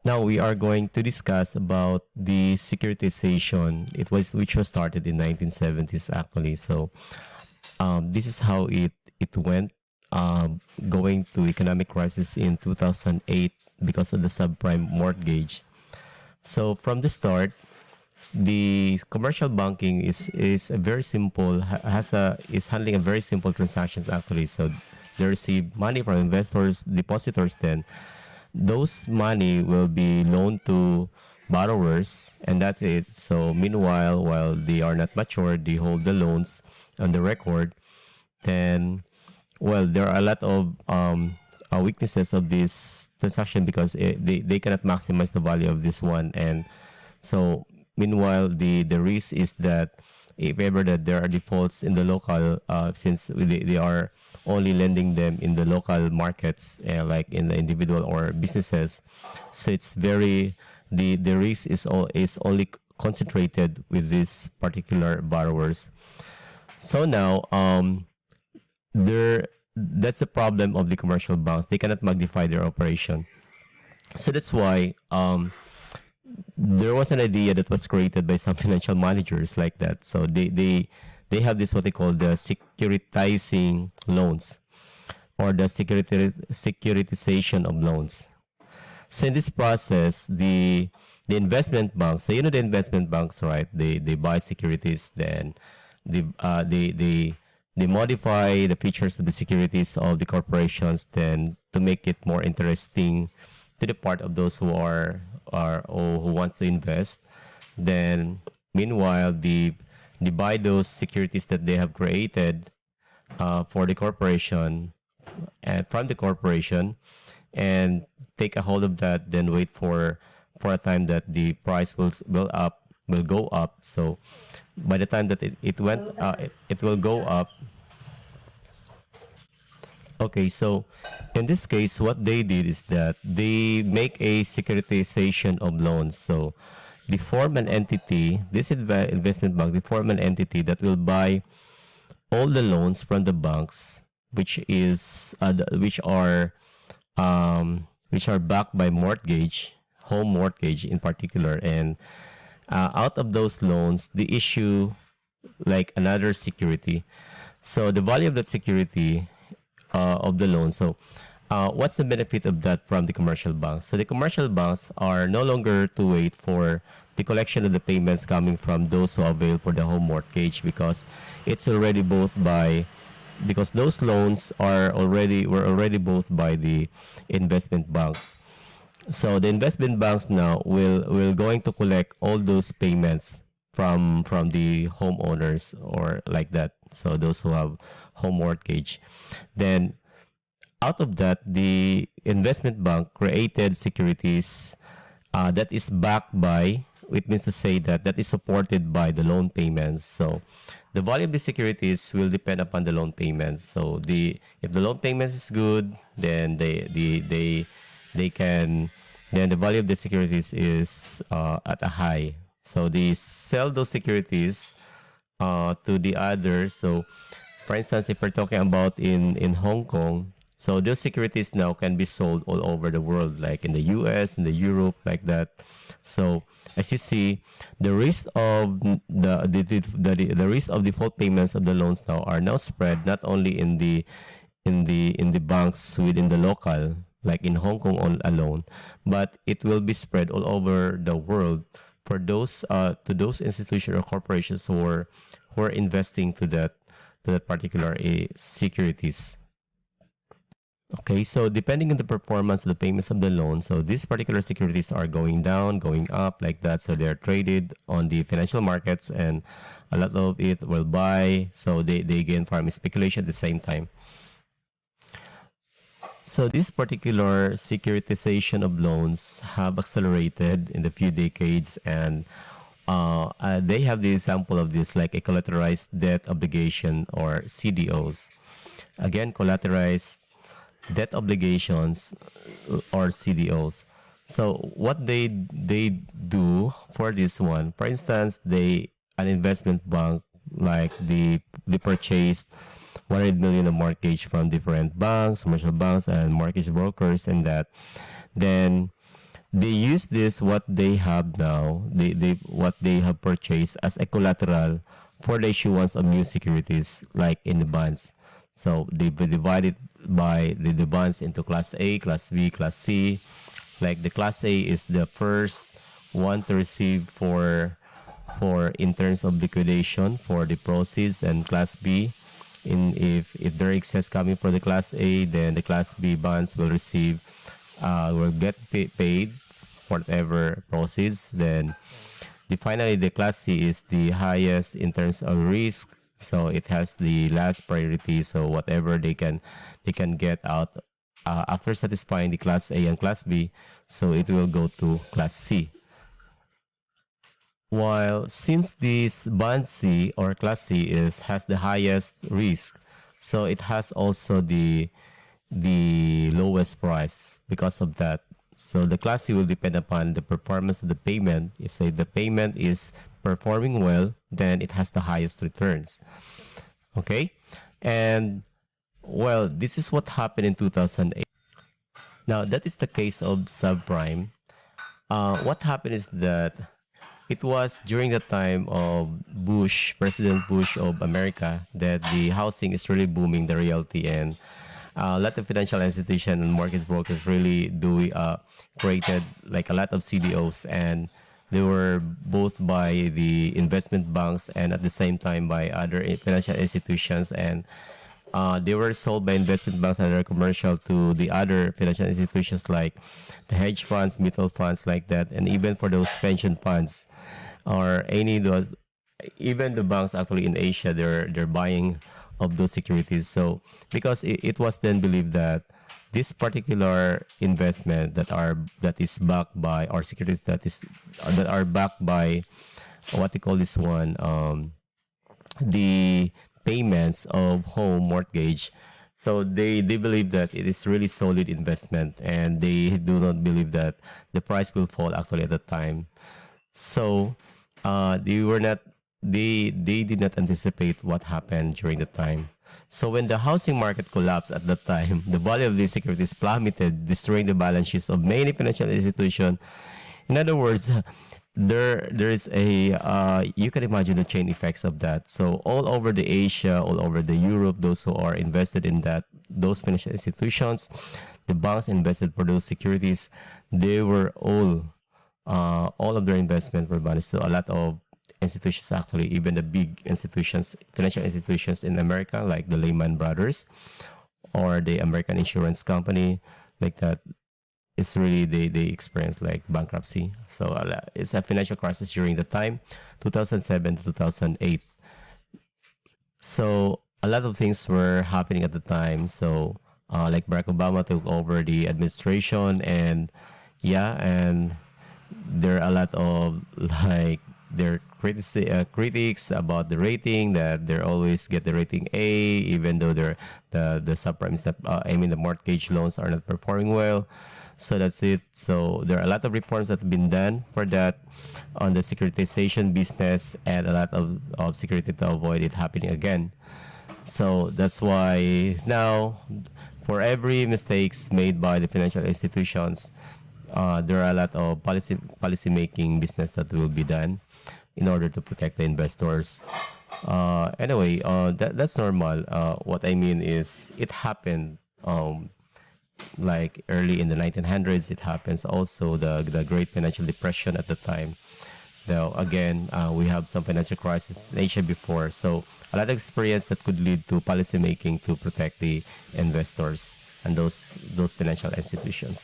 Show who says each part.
Speaker 1: Now we are going to discuss about the securitization. Which was started in 1970s actually. So this is how it went. Going to economic crisis in 2008 because of the subprime mortgage. So from the start, the commercial banking is a very simple has a is handling a very simple transactions actually. So they receive money from investors, depositors. Then those money will be loaned to borrowers, and that's it. So meanwhile, while they are not mature, they hold the loans on the record. Then, well, there are a lot of weaknesses of this transaction because they cannot maximize the value of this one. And so meanwhile, the risk is that if ever that there are defaults in the local, since they are only lending them in the local markets, like in the individual or businesses, so it's very the risk is only concentrated with these particular borrowers. So now, there that's the problem of the commercial banks. They cannot magnify their operation. So that's why there was an idea that was created by some financial managers like that. So they have this what they call the securitizing loans, or the securitization of loans. So in this process, the investment banks, so you know the investment banks, right? They buy securities, then they they modify the features of the securities of the corporations, then to make it more interesting to the part of those who are or who wants to invest. Then meanwhile, they buy those securities that they have created for the corporation, and from the corporation, and take a hold of that, then wait for a time that the price will go up. So by the time that it will go up. Okay, so in this case, what they did is that they make a securitization of loans. So they form an entity, this investment bank, they form an entity that will buy all the loans from the banks, which are backed by mortgage, home mortgage in particular, and out of those loans, they issue like another security. So the value of that security of the loan. So what's the benefit of that from the commercial banks? So the commercial banks are no longer to wait for the collection of the payments coming from those who avail for the home mortgage, because it's already both by because those loans were already both by the investment banks. So the investment banks now will going to collect all those payments from the homeowners, or like that. So those who have home mortgage, then out of that, the investment bank created securities that is backed by. It means to say that that is supported by the loan payments. So the value of the securities will depend upon the loan payments. So the if the loan payments is good, then they can then the value of the securities is at a high. So they sell those securities to the others. So for instance, if we're talking about in Hong Kong, so those securities now can be sold all over the world, like in the US, in the Europe, like that. So as you see, the risk of the risk of default payments of the loans now are now spread not only in the banks within the local, like in Hong Kong alone, but it will be spread all over the world for those to those institutions or corporations who are investing to that particular securities. Okay, so depending on the performance of the payments of the loan, so these particular securities are going down, going up, like that. So they're traded on the financial markets, and a lot of it will buy. So they gain from speculation at the same time. So this particular securitization of loans have accelerated in the few decades, and they have the example of this like a collateralized debt obligation, or CDOs. Again, collateralized debt obligations, or CDOs. So what they do for this one, for instance, an investment bank, like they purchased 100 million of mortgage from different banks, commercial banks, and mortgage brokers, and that then they use this what they have now, they what they have purchased as a collateral for the issuance of new securities like in the bonds. So they divide it by the bonds into class A, class B, class C. Like the class A is the first one to receive for in terms of liquidation for the proceeds, and class B, in if there excess coming for the class A, then the class B bonds will receive will get paid for whatever proceeds. Then finally the class C is the highest in terms of risk, so it has the last priority. So whatever they can get out after satisfying the class A and class B, so it will go to class C. While since this bond C or class C is has the highest risk, so it has also the lowest price because of that. So the class C will depend upon the performance of the payment. If say the payment is performing well, then it has the highest returns. Okay, and well, this is what happened in 2008. Now that is the case of subprime. What happened is that it was during the time of Bush, President Bush of America, that the housing is really booming, the realty, and a lot of financial institutions and mortgage brokers really do created like a lot of CDOs, and they were both by the investment banks and at the same time by other financial institutions, and they were sold by investment banks and other commercial to the other financial institutions like the hedge funds, mutual funds like that, and even for those pension funds or any those, even the banks actually in Asia, they're buying of those securities. So because it was then believed that this particular investment that is backed by, or securities that are backed by what they call this one, the payments of home mortgage. So they believe that it is really solid investment, and they do not believe that the price will fall actually at the time. So they were not they did not anticipate what happened during the time. So when the housing market collapsed at that time, the value of these securities plummeted, destroying the balance sheets of many financial institutions. In other words, there is a you can imagine the chain effects of that. So all over the Asia, all over the Europe, those who are invested in that those financial institutions, the banks invested for those securities, they were all of their investment were vanished. So a lot of institutions actually, even the big institutions, financial institutions in America, like the Lehman Brothers or the American Insurance Company, like that, it's really they experience like bankruptcy. So it's a financial crisis during the time 2007 to 2008. So a lot of things were happening at the time. So like Barack Obama took over the administration, and yeah, and there are a lot of like their critics about the rating, that they always get the rating A even though the subprime is not, I mean the mortgage loans are not performing well. So that's it. So there are a lot of reforms that have been done for that on the securitization business, and a lot of security to avoid it happening again. So that's why now, for every mistakes made by the financial institutions, there are a lot of policy making business that will be done in order to protect the investors. Anyway, that's normal. What I mean is it happened like early in the 1900s. It happens also the Great Financial Depression at the time. Now again, we have some financial crisis in Asia before, so a lot of experience that could lead to policy making to protect the investors and those financial institutions.